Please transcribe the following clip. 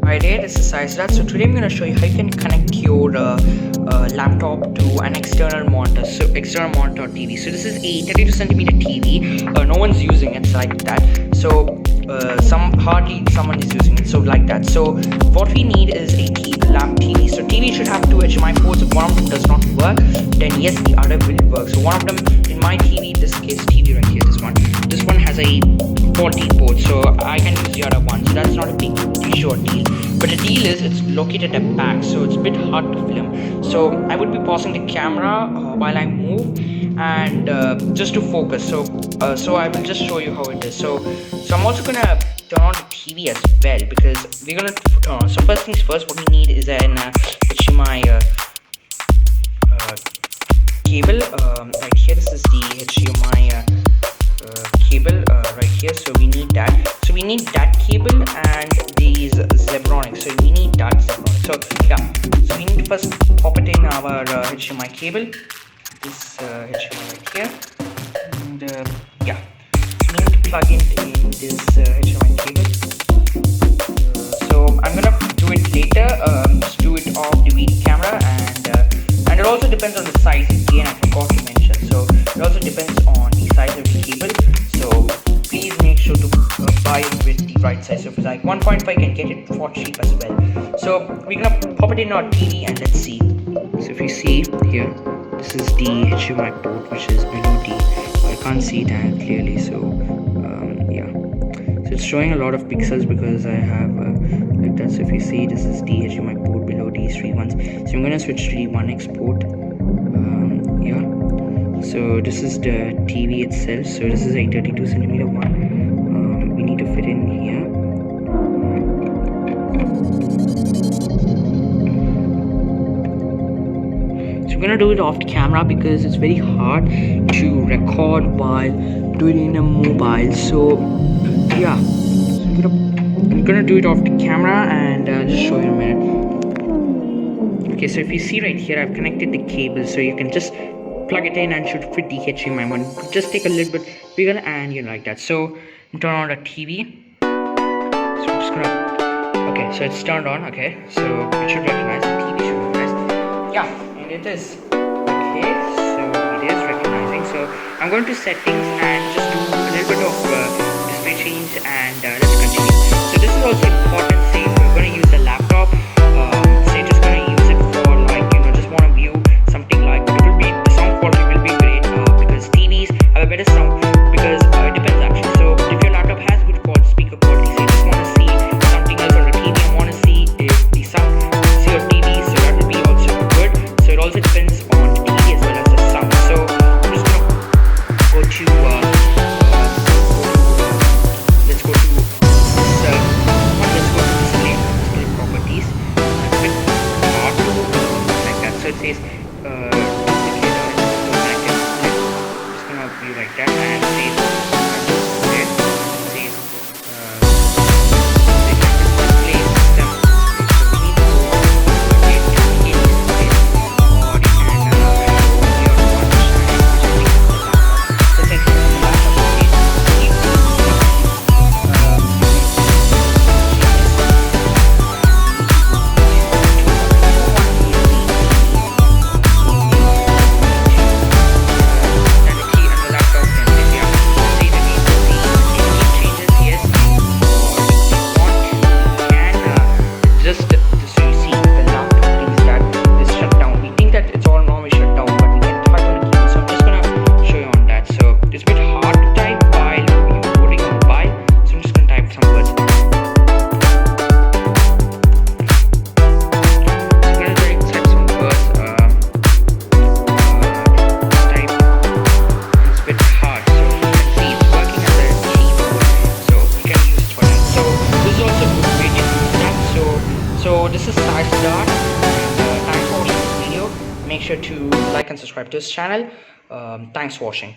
Hi there, this is Saisrat. So today I'm going to show you how you can connect your laptop to an external monitor. So external monitor TV. So this is a 32cm TV. No one's using it like that. So hardly someone is using it. So like that. So what we need is a lap TV. So TV should have two HDMI ports. If one of them does not work, then yes, the other will work. So one of them in my TV, this case TV right here, this one has a 14 ports, so I can use the other one. So that's not a big issue or deal. But the deal is it's located at the back, so it's a bit hard to film. So I would be pausing the camera while I move and just to focus. So I will just show you how it is. So I'm also gonna turn on the TV as well because we're gonna turn on. So first things first, what we need is an HDMI cable. Right here, this is the HDMI cable right here. So we need that. So we need that cable and these zebronics. So we need that zebronic. So yeah. So we need to first pop it in our HDMI cable. This HDMI right here. And yeah. So we need to plug it in this HDMI cable. So I'm gonna do it later. Just do it off the video camera and it also depends on the size. Again, I forgot to mention. So it also depends on the size of the cable. So please make sure to buy it with the right size. So if it's like 1.5, you can get it for cheap as well. So we're gonna pop it in our TV and let's see. So if you see here, this is the HDMI port which is below the. I can't see that clearly. So yeah. So it's showing a lot of pixels because I have like that. So if you see, this is the HDMI port below these three ones. So I'm gonna switch to the 1x port. Yeah. So this is the TV itself. So this is a 32cm one. We need to fit in here. So I'm gonna do it off the camera because it's very hard to record while doing it in a mobile. So yeah. So I'm gonna do it off the camera and just show you in a minute. Okay, so if you see right here, I've connected the cable, so you can just plug it in and should fit the HDMI one. Just take a little bit bigger and like that. So turn on the TV. So I'm just gonna. Okay, so it's turned on. Okay, so it should recognize the TV. Should recognize. Yeah, and it is. Okay, so it is recognizing. So I'm going to settings and just do a little bit of display change and let's continue. So this is also important. Say if we're going to use the laptop. Say just going to use it for like just want to view something like. Quality will be great because TVs have a better sound because it depends actually. So if your laptop has good quality speaker quality, so you just want to see something else on the TV and want to see the sound, see your TV, so that will be also good. So it also depends on the TV as well as the sound. So I'm just gonna go to let's go to display properties. That's it. Like that. So it says like that and says display system. So we need to update to the display or you can your so that the laptop So this is Saisrat. Thanks for watching this video. Make sure to like and subscribe to this channel. Thanks for watching.